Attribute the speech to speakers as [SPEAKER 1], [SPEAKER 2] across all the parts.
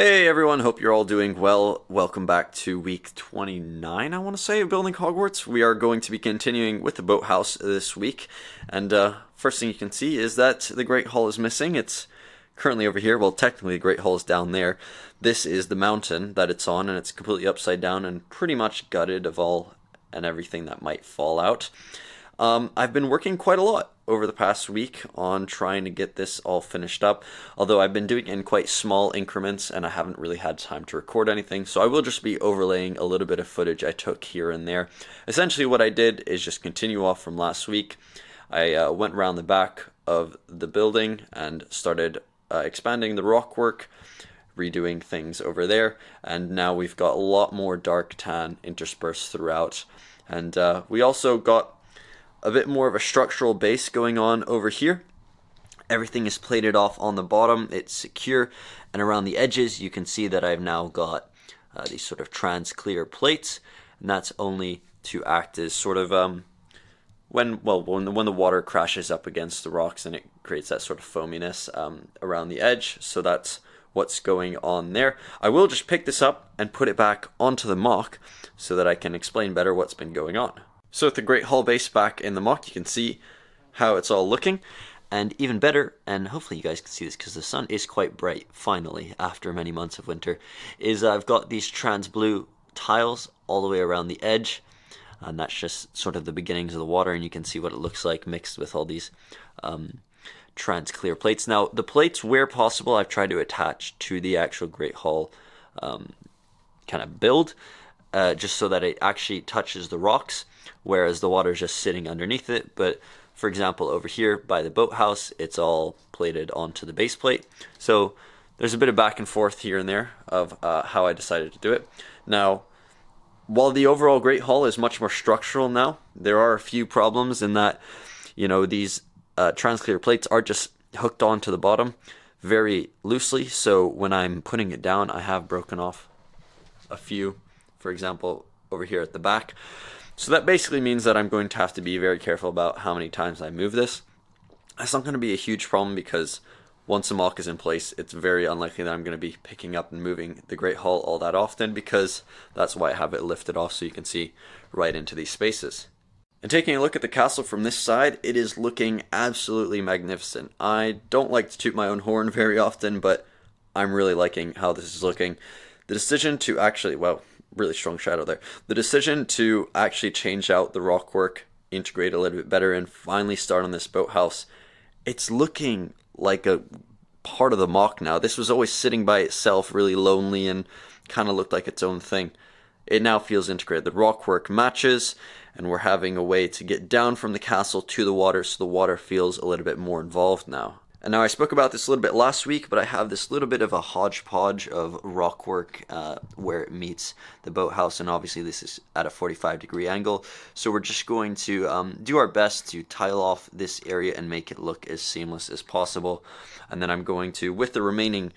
[SPEAKER 1] Hey everyone, hope you're all doing well. Welcome back to week 29, I want to say, of building Hogwarts. We are going to be continuing with the boathouse this week. And first thing you can see is that the Great Hall is missing. It's currently over here. Well, technically the Great Hall is down there. This is the mountain that it's on, and it's completely upside down and pretty much gutted of all and everything that might fall out. I've been working quite a lot over the past week on trying to get this all finished up, although I've been doing it in quite small increments and I haven't really had time to record anything, so I will just be overlaying a little bit of footage I took here and there. Essentially what I did is just continue off from last week. I went around the back of the building and started expanding the rockwork, redoing things over there, and now we've got a lot more dark tan interspersed throughout. And we also got a bit more of a structural base going on over here. Everything is plated off on the bottom, it's secure, and around the edges you can see that I've now got these sort of trans-clear plates, and that's only to act as sort of when the water crashes up against the rocks and it creates that sort of foaminess around the edge. So that's what's going on there. I will just pick this up and put it back onto the mock so that I can explain better what's been going on. So with the Great Hall base back in the mock, you can see how it's all looking. And even better, and hopefully you guys can see this because the sun is quite bright, finally, after many months of winter, is I've got these trans blue tiles all the way around the edge. And that's just sort of the beginnings of the water, and you can see what it looks like mixed with all these trans clear plates. Now, the plates, where possible, I've tried to attach to the actual Great Hall kind of build, just so that it actually touches the rocks, whereas the water is just sitting underneath it. But for example, over here by the boathouse, it's all plated onto the base plate. So there's a bit of back and forth here and there of how I decided to do it. Now, while the overall Great Hall is much more structural now, there are a few problems in that, you know, these transclear plates are just hooked onto the bottom very loosely. So when I'm putting it down, I have broken off a few, for example, over here at the back. So that basically means that I'm going to have to be very careful about how many times I move this. That's not going to be a huge problem because once a mock is in place, it's very unlikely that I'm going to be picking up and moving the Great Hall all that often, because that's why I have it lifted off so you can see right into these spaces. And taking a look at the castle from this side, it is looking absolutely magnificent. I don't like to toot my own horn very often, but I'm really liking how this is looking. The decision to actually, well, really strong shadow there. The decision to actually change out the rockwork, integrate a little bit better, and finally start on this boathouse, it's looking like a part of the mock now. This was always sitting by itself, really lonely, and kind of looked like its own thing. It now feels integrated. The rockwork matches, and we're having a way to get down from the castle to the water, so the water feels a little bit more involved now. And now I spoke about this a little bit last week, but I have this little bit of a hodgepodge of rockwork where it meets the boathouse, and obviously this is at a 45-degree angle. So we're just going to do our best to tile off this area and make it look as seamless as possible. And then I'm going to, with the remaining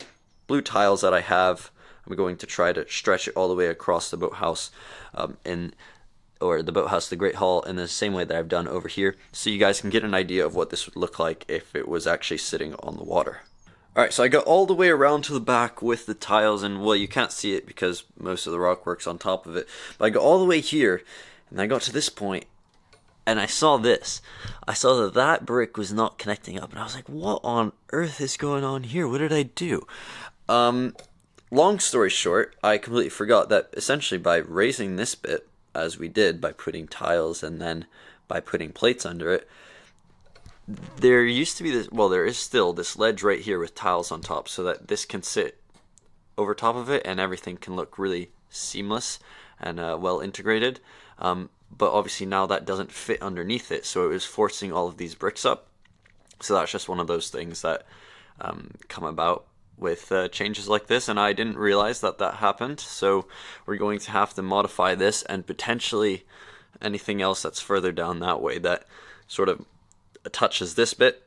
[SPEAKER 1] blue tiles that I have, I'm going to try to stretch it all the way across the boathouse or the boathouse, the Great Hall, in the same way that I've done over here, so you guys can get an idea of what this would look like if it was actually sitting on the water. Alright, so I got all the way around to the back with the tiles, and well, you can't see it because most of the rockwork's on top of it, but I got all the way here, and I got to this point, and I saw this. I saw that that brick was not connecting up, and I was like, what on earth is going on here? What did I do? Long story short, I completely forgot that essentially by raising this bit, as we did by putting tiles and then by putting plates under it, there used to be this, well, there is still this ledge right here with tiles on top, so that this can sit over top of it and everything can look really seamless and well integrated. But obviously now that doesn't fit underneath it, so it was forcing all of these bricks up. So that's just one of those things that come about with changes like this, and I didn't realize that that happened. So we're going to have to modify this and potentially anything else that's further down that way that sort of touches this bit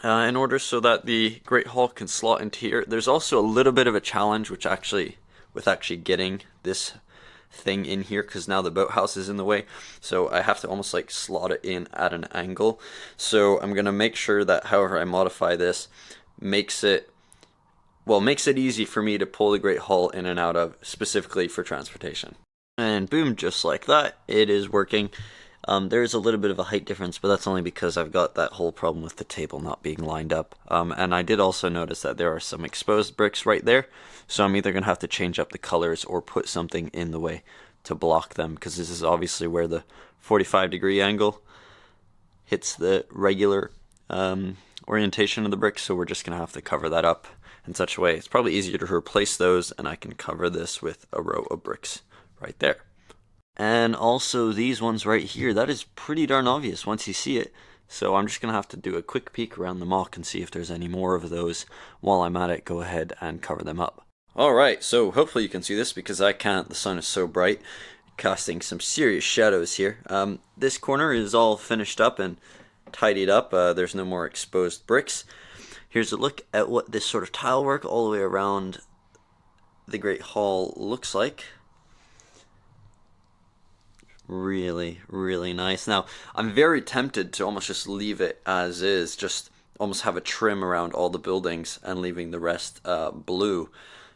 [SPEAKER 1] in order so that the Great Hall can slot into here. There's also a little bit of a challenge with actually getting this thing in here, because now the boathouse is in the way, so I have to almost like slot it in at an angle. So I'm going to make sure that however I modify this makes it well, makes it easy for me to pull the Great Hall in and out of, specifically for transportation. And boom, just like that, it is working. There's a little bit of a height difference, but that's only because I've got that whole problem with the table not being lined up. And I did also notice that there are some exposed bricks right there, so I'm either going to have to change up the colors or put something in the way to block them, because this is obviously where the 45-degree angle hits the regular orientation of the bricks, so we're just going to have to cover that up in such a way. It's probably easier to replace those, and I can cover this with a row of bricks right there. And also these ones right here, that is pretty darn obvious once you see it. So I'm just going to have to do a quick peek around the mock and see if there's any more of those. While I'm at it, go ahead and cover them up. Alright, so hopefully you can see this because I can't. The sun is so bright, casting some serious shadows here. This corner is all finished up and tidied up. There's no more exposed bricks. Here's a look at what this sort of tile work all the way around the Great Hall looks like. Really, really nice. Now, I'm very tempted to almost just leave it as is, just almost have a trim around all the buildings and leaving the rest blue.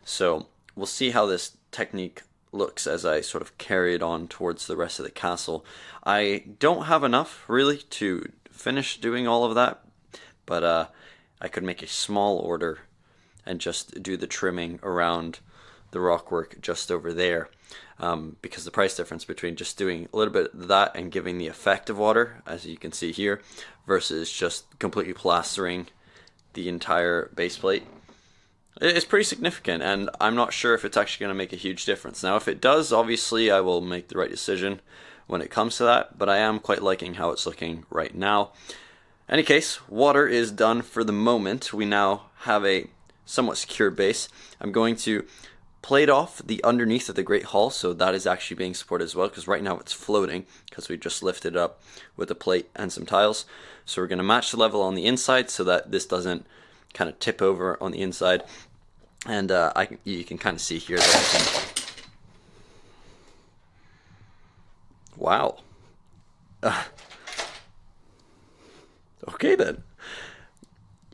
[SPEAKER 1] So we'll see how this technique looks as I sort of carry it on towards the rest of the castle. I don't have enough really to finish doing all of that, but I could make a small order and just do the trimming around the rockwork just over there. Because the price difference between just doing a little bit of that and giving the effect of water, as you can see here, versus just completely plastering the entire base plate, is pretty significant, and I'm not sure if it's actually going to make a huge difference. Now, if it does, obviously I will make the right decision when it comes to that, but I am quite liking how it's looking right now. In any case, water is done for the moment. We now have a somewhat secure base. I'm going to plate off the underneath of the Great Hall, so that is actually being supported as well, because right now it's floating because we just lifted it up with a plate and some tiles. So we're going to match the level on the inside so that this doesn't kind of tip over on the inside. And you can kind of see here that wow. Okay then.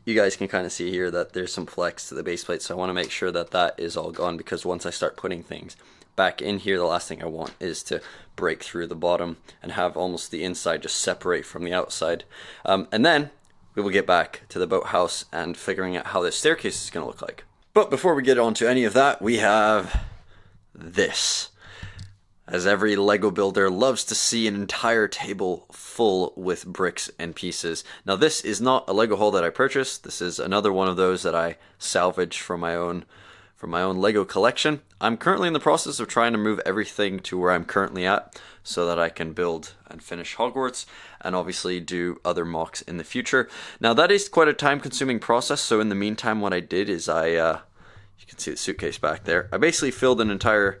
[SPEAKER 1] You guys can kind of see here that there's some flex to the base plate, so I want to make sure that that is all gone, because once I start putting things back in here, the last thing I want is to break through the bottom and have almost the inside just separate from the outside. And then we will get back to the boathouse and figuring out how this staircase is going to look like. But before we get on to any of that, we have this. As every Lego builder loves to see an entire table full with bricks and pieces. Now this is not a Lego haul that I purchased. This is another one of those that I salvaged from my own Lego collection. I'm currently in the process of trying to move everything to where I'm currently at so that I can build and finish Hogwarts and obviously do other mocks in the future. Now that is quite a time-consuming process, so in the meantime what I did is you can see the suitcase back there. I basically filled an entire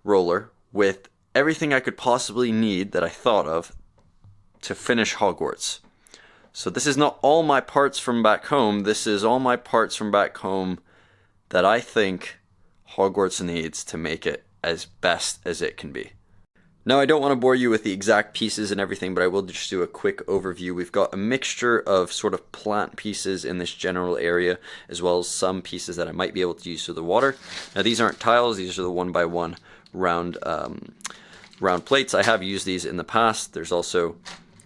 [SPEAKER 1] roller with everything I could possibly need that I thought of to finish Hogwarts. So this is not all my parts from back home, this is all my parts from back home that I think Hogwarts needs to make it as best as it can be. Now I don't want to bore you with the exact pieces and everything, but I will just do a quick overview. We've got a mixture of sort of plant pieces in this general area, as well as some pieces that I might be able to use for the water. Now these aren't tiles, these are the 1x1 round plates. I have used these in the past. There's also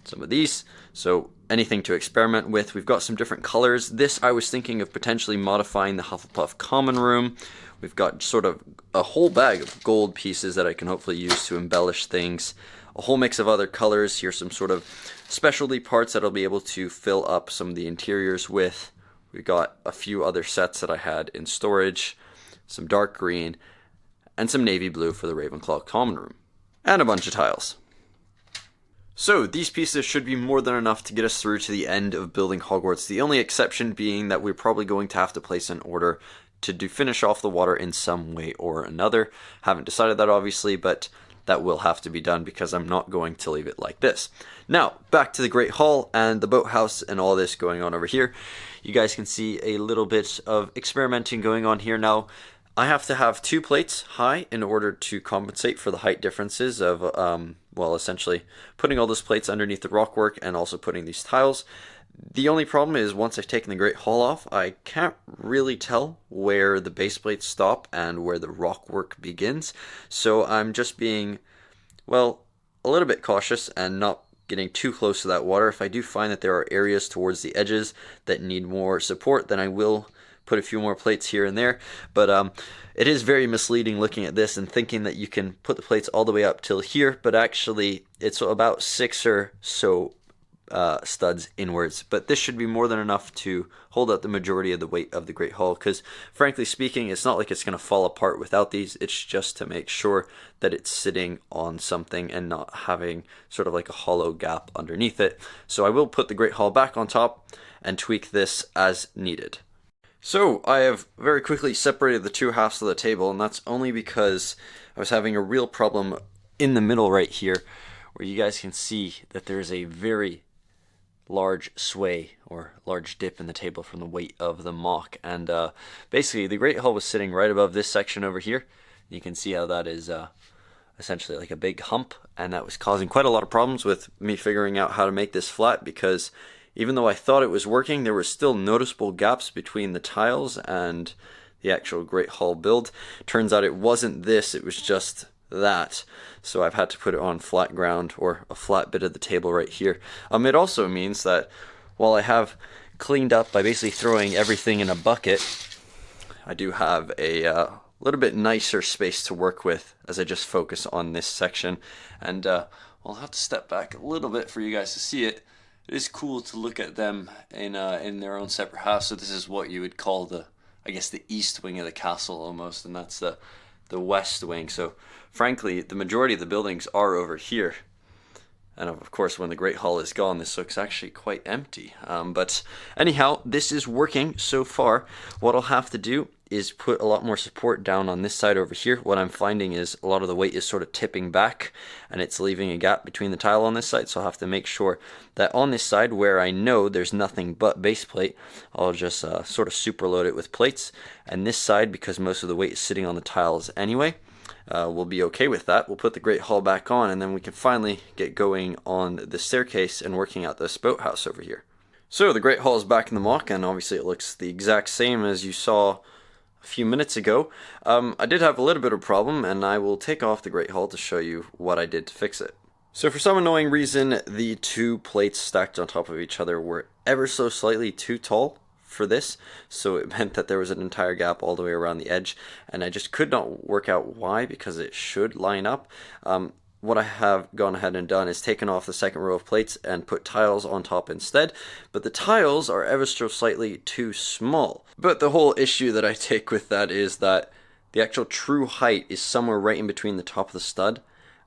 [SPEAKER 1] some of these, so anything to experiment with. We've got some different colors. This I was thinking of potentially modifying the Hufflepuff common room. We've got sort of a whole bag of gold pieces that I can hopefully use to embellish things. A whole mix of other colors. Here's some sort of specialty parts that I'll be able to fill up some of the interiors with. We've got a few other sets that I had in storage, some dark green, and some navy blue for the Ravenclaw common room, and a bunch of tiles. So these pieces should be more than enough to get us through to the end of building Hogwarts, the only exception being that we're probably going to have to place an order to finish off the water in some way or another. Haven't decided that obviously, but that will have to be done because I'm not going to leave it like this. Now, back to the Great Hall and the boathouse and all this going on over here. You guys can see a little bit of experimenting going on here now. I have to have 2 plates high in order to compensate for the height differences of, well, essentially putting all those plates underneath the rockwork and also putting these tiles. The only problem is once I've taken the Great Hall off, I can't really tell where the base plates stop and where the rock work begins. So I'm just being, well, a little bit cautious and not getting too close to that water. If I do find that there are areas towards the edges that need more support, then I will put a few more plates here and there. But it is very misleading looking at this and thinking that you can put the plates all the way up till here, but actually it's about 6 or so studs inwards. But this should be more than enough to hold up the majority of the weight of the Great Hall, because frankly speaking, it's not like it's going to fall apart without these. It's just to make sure that it's sitting on something and not having sort of like a hollow gap underneath it. So I will put the Great Hall back on top and tweak this as needed. So I have very quickly separated the two halves of the table, and that's only because I was having a real problem in the middle right here, where you guys can see that there's a very large sway or large dip in the table from the weight of the mock. And basically the Great Hall was sitting right above this section over here. You can see how that is essentially like a big hump, and that was causing quite a lot of problems with me figuring out how to make this flat, because even though I thought it was working, there were still noticeable gaps between the tiles and the actual Great Hall build. Turns out it wasn't this, it was just that. So I've had to put it on flat ground, or a flat bit of the table right here. It also means that while I have cleaned up by basically throwing everything in a bucket, I do have a little bit nicer space to work with as I just focus on this section. And I'll have to step back a little bit for you guys to see it. It is cool to look at them in their own separate house. So this is what you would call the, I guess, the east wing of the castle almost, and that's the west wing. So frankly, the majority of the buildings are over here. And of course, when the Great Hall is gone, this looks actually quite empty. But anyhow, this is working so far. What I'll have to do is put a lot more support down on this side over here. What I'm finding is a lot of the weight is sort of tipping back, and it's leaving a gap between the tile on this side. So I'll have to make sure that on this side, where I know there's nothing but base plate, I'll just sort of superload it with plates. And this side, because most of the weight is sitting on the tiles anyway, we'll be okay with that. We'll put the Great Hall back on, and then we can finally get going on the staircase and working out this boathouse over here. So the Great Hall is back in the mock, and obviously it looks the exact same as you saw a few minutes ago. I did have a little bit of a problem, and I will take off the Great Hall to show you what I did to fix it. So for some annoying reason, the two plates stacked on top of each other were ever so slightly too tall for this, so it meant that there was an entire gap all the way around the edge, and I just could not work out why, because it should line up. What I have gone ahead and done is taken off the second row of plates and put tiles on top instead, but the tiles are ever so slightly too small. But the whole issue that I take with that is that the actual true height is somewhere right in between the top of the stud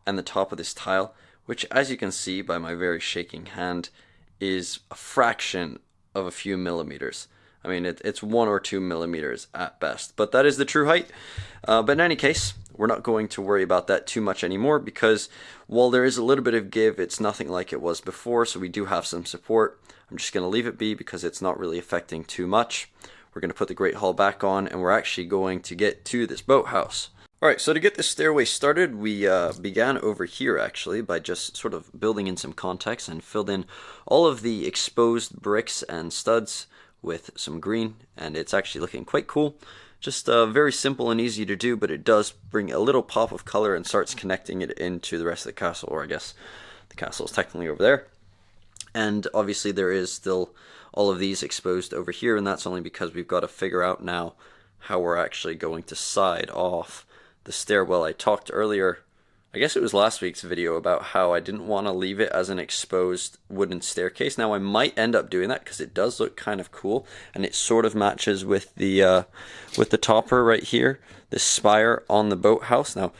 [SPEAKER 1] and the top of this tile, which, as you can see by my very shaking hand, is a fraction of a few millimeters. I mean, it's 1 or 2 millimeters at best, but that is the true height. But in any case, we're not going to worry about that too much anymore, because while there is a little bit of give, it's nothing like it was before, so we do have some support. I'm just going to leave it be because it's not really affecting too much. We're going to put the Great Hall back on, and we're actually going to get to this boathouse. Alright, so to get this stairway started, we began over here actually by just sort of building in some context and filled in all of the exposed bricks and studs with some green, and it's actually looking quite cool. Just very simple and easy to do, but it does bring a little pop of color and starts connecting it into the rest of the castle, or I guess the castle is technically over there. And obviously there is still all of these exposed over here, and that's only because we've got to figure out now how we're actually going to side off the stairwell. I talked earlier, I guess it was last week's video, about how I didn't want to leave it as an exposed wooden staircase. Now I might end up doing that because it does look kind of cool, and it sort of matches with the topper right here, this spire on the boathouse. Now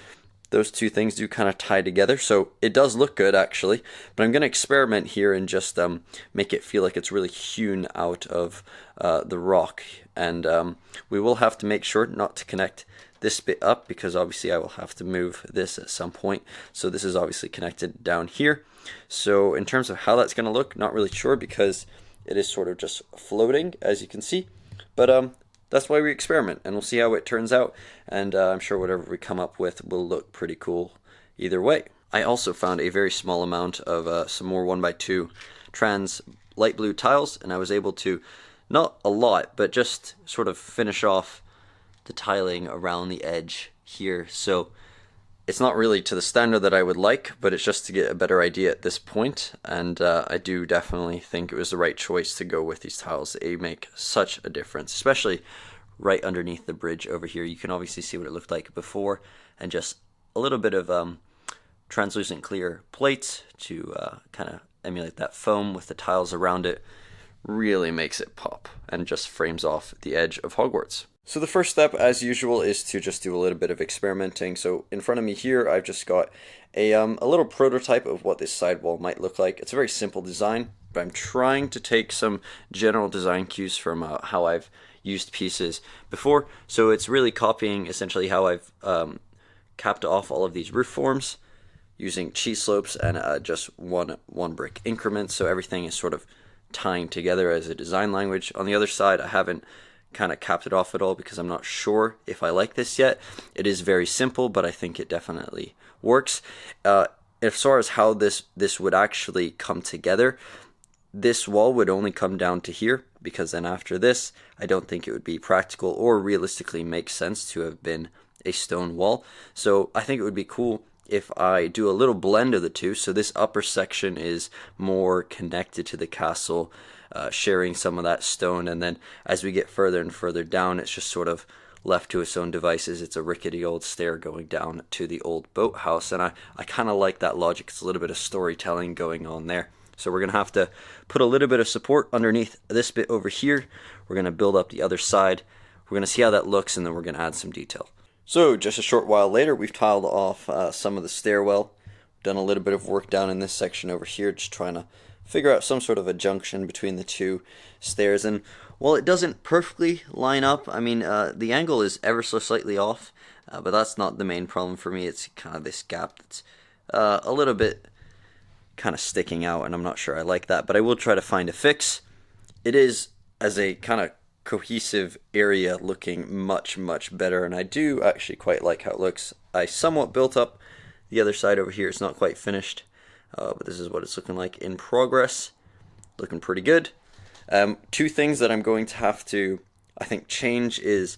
[SPEAKER 1] those two things do kind of tie together, so it does look good actually, but I'm going to experiment here and just make it feel like it's really hewn out of the rock. And we will have to make sure not to connect this bit up, because obviously I will have to move this at some point. So this is obviously connected down here. So in terms of how that's going to look, not really sure, because it is sort of just floating, as you can see. But that's why we experiment, and we'll see how it turns out. And I'm sure whatever we come up with will look pretty cool either way. I also found a very small amount of some more 1x2 trans light blue tiles, and I was able to, not a lot, but just sort of finish off the tiling around the edge here. So it's not really to the standard that I would like, but it's just to get a better idea at this point, and I do definitely think it was the right choice to go with these tiles. They make such a difference, especially right underneath the bridge over here. You can obviously see what it looked like before, and just a little bit of translucent clear plates to kind of emulate that foam with the tiles around it really makes it pop and just frames off the edge of Hogwarts. So the first step, as usual, is to just do a little bit of experimenting. So in front of me here, I've just got a little prototype of what this sidewall might look like. It's a very simple design, but I'm trying to take some general design cues from how I've used pieces before. So it's really copying essentially how I've capped off all of these roof forms using cheese slopes and just one brick increments. So everything is sort of tying together as a design language. On the other side, I haven't kind of capped it off at all because I'm not sure if I like this yet. It is very simple, but I think it definitely works. As far as how this would actually come together, this wall would only come down to here, because then after this, I don't think it would be practical or realistically make sense to have been a stone wall. So I think it would be cool if I do a little blend of the two. So this upper section is more connected to the castle, sharing some of that stone, and then as we get further and further down, it's just sort of left to its own devices. It's a rickety old stair going down to the old boathouse, and I kind of like that logic. It's a little bit of storytelling going on there. So we're going to have to put a little bit of support underneath this bit over here. We're going to build up the other side. We're going to see how that looks, and then we're going to add some detail. So just a short while later, we've tiled off some of the stairwell. Done a little bit of work down in this section over here, just trying to figure out some sort of a junction between the two stairs. And while it doesn't perfectly line up, I mean, the angle is ever so slightly off, but that's not the main problem for me. It's kind of this gap that's a little bit kind of sticking out, and I'm not sure I like that, but I will try to find a fix. It is, as a kind of cohesive area, looking much better, and I do actually quite like how it looks. I somewhat built up the other side over here. It's not quite finished, but this is what it's looking like in progress. Looking pretty good. Two things that I'm going to have to, I think, change is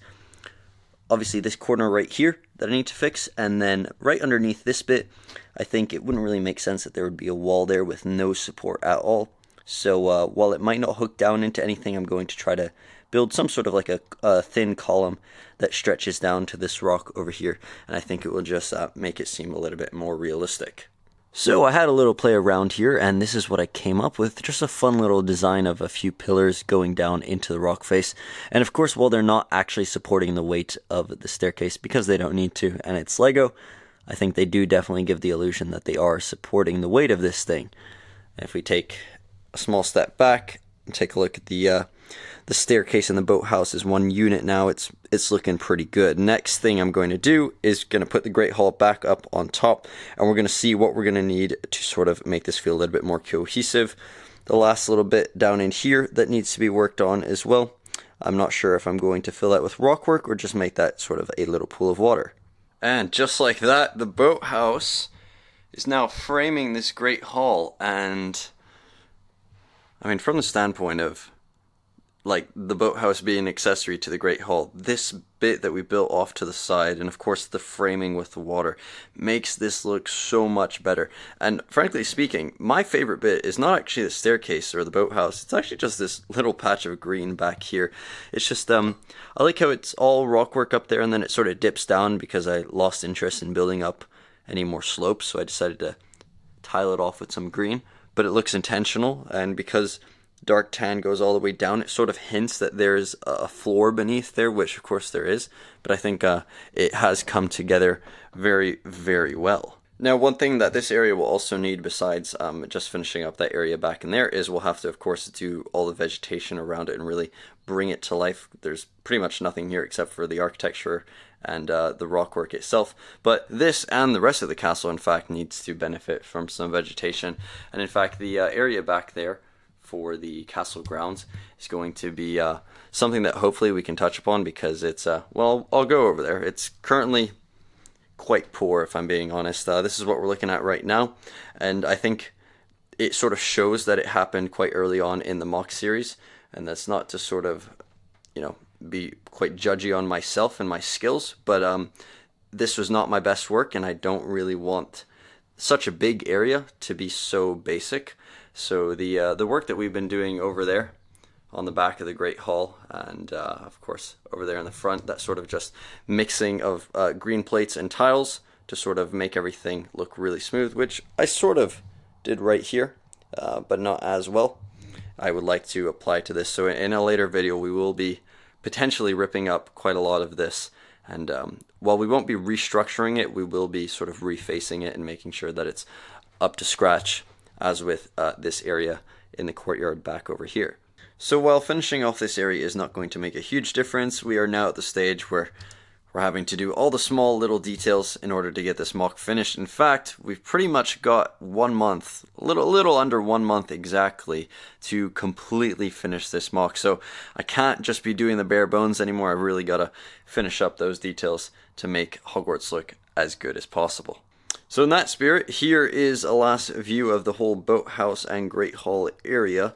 [SPEAKER 1] obviously this corner right here that I need to fix, and then right underneath this bit, I think it wouldn't really make sense that there would be a wall there with no support at all. So while it might not hook down into anything, I'm going to try to build some sort of like a thin column that stretches down to this rock over here, and I think it will just make it seem a little bit more realistic. So I had a little play around here, and this is what I came up with. Just a fun little design of a few pillars going down into the rock face. And of course, while they're not actually supporting the weight of the staircase, because they don't need to, and it's Lego, I think they do definitely give the illusion that they are supporting the weight of this thing. If we take a small step back and take a look at the staircase in the boathouse is one unit now. It's looking pretty good. Next thing I'm going to do is going to put the Great Hall back up on top, and we're going to see what we're going to need to sort of make this feel a little bit more cohesive. The last little bit down in here that needs to be worked on as well. I'm not sure if I'm going to fill that with rockwork or just make that sort of a little pool of water. And just like that, the boathouse is now framing this Great Hall, and I mean, from the standpoint of like the boathouse being an accessory to the Great Hall, this bit that we built off to the side, and of course the framing with the water, makes this look so much better. And frankly speaking, my favorite bit is not actually the staircase or the boathouse. It's actually just this little patch of green back here. It's just I like how it's all rockwork up there, and then it sort of dips down because I lost interest in building up any more slopes, so I decided to tile it off with some green. But it looks intentional, and because dark tan goes all the way down, it sort of hints that there's a floor beneath there, which of course there is, but I think it has come together very well. Now, one thing that this area will also need, besides just finishing up that area back in there, is we'll have to of course do all the vegetation around it and really bring it to life. There's pretty much nothing here except for the architecture and the rockwork itself, but this and the rest of the castle in fact needs to benefit from some vegetation. And in fact, the area back there for the castle grounds is going to be something that hopefully we can touch upon, because it's well, I'll go over there. It's currently quite poor, if I'm being honest. This is what we're looking at right now, and I think it sort of shows that it happened quite early on in the mock series, and that's not to sort of, you know, be quite judgy on myself and my skills, but this was not my best work, and I don't really want such a big area to be so basic. So the work that we've been doing over there on the back of the Great Hall, and of course over there in the front, that sort of just mixing of green plates and tiles to sort of make everything look really smooth, which I sort of did right here, but not as well. I would like to apply to this. So in a later video we will be potentially ripping up quite a lot of this, and while we won't be restructuring it, we will be sort of refacing it and making sure that it's up to scratch, as with this area in the courtyard back over here. So while finishing off this area is not going to make a huge difference, we are now at the stage where we're having to do all the small little details in order to get this mock finished. In fact, we've pretty much got 1 month, a little under 1 month exactly, to completely finish this mock. So I can't just be doing the bare bones anymore. I've really got to finish up those details to make Hogwarts look as good as possible. So in that spirit, here is a last view of the whole boathouse and Great Hall area.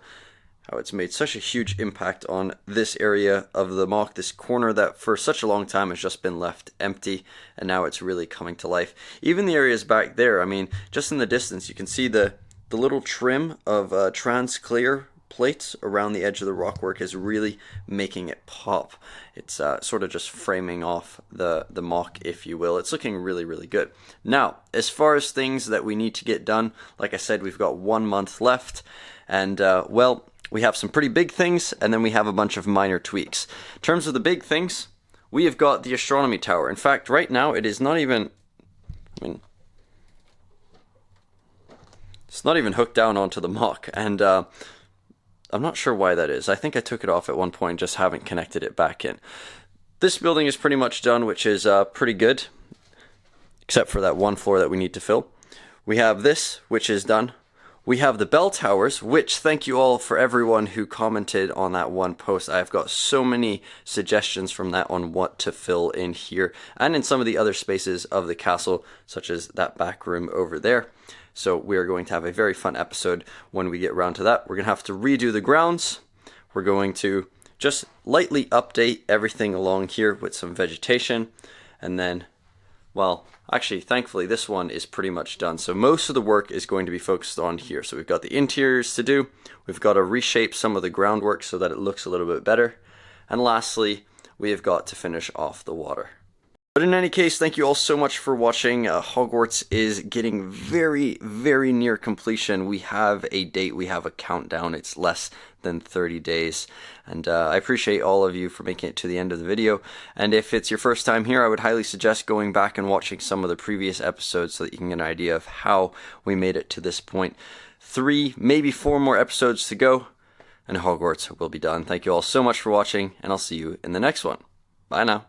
[SPEAKER 1] How it's made such a huge impact on this area of the mock, this corner that for such a long time has just been left empty, and now it's really coming to life. Even the areas back there, I mean, just in the distance you can see the little trim of trans clear plates around the edge of the rockwork is really making it pop. It's sort of just framing off the mock, if you will. It's looking really, really good. Now, as far as things that we need to get done, like I said, we've got 1 month left, and well, we have some pretty big things, and then we have a bunch of minor tweaks. In terms of the big things, we have got the astronomy tower. In fact, right now it is not even, I mean, it's not even hooked down onto the mock, and I'm not sure why that is. I think I took it off at one point, just haven't connected it back in. This building is pretty much done, which is pretty good, except for that one floor that we need to fill. We have this, which is done. We have the bell towers, which, thank you all for everyone who commented on that one post. I've got so many suggestions from that on what to fill in here and in some of the other spaces of the castle, such as that back room over there. So we are going to have a very fun episode when we get around to that. We're going to have to redo the grounds. We're going to just lightly update everything along here with some vegetation, and then, well, actually, thankfully, this one is pretty much done. So most of the work is going to be focused on here. So we've got the interiors to do. We've got to reshape some of the groundwork so that it looks a little bit better. And lastly, we have got to finish off the water. But in any case, thank you all so much for watching. Hogwarts is getting very, very near completion. We have a date, we have a countdown. It's less than 30 days. And I appreciate all of you for making it to the end of the video. And if it's your first time here, I would highly suggest going back and watching some of the previous episodes so that you can get an idea of how we made it to this point. 3, maybe 4 more episodes to go, and Hogwarts will be done. Thank you all so much for watching, and I'll see you in the next one. Bye now.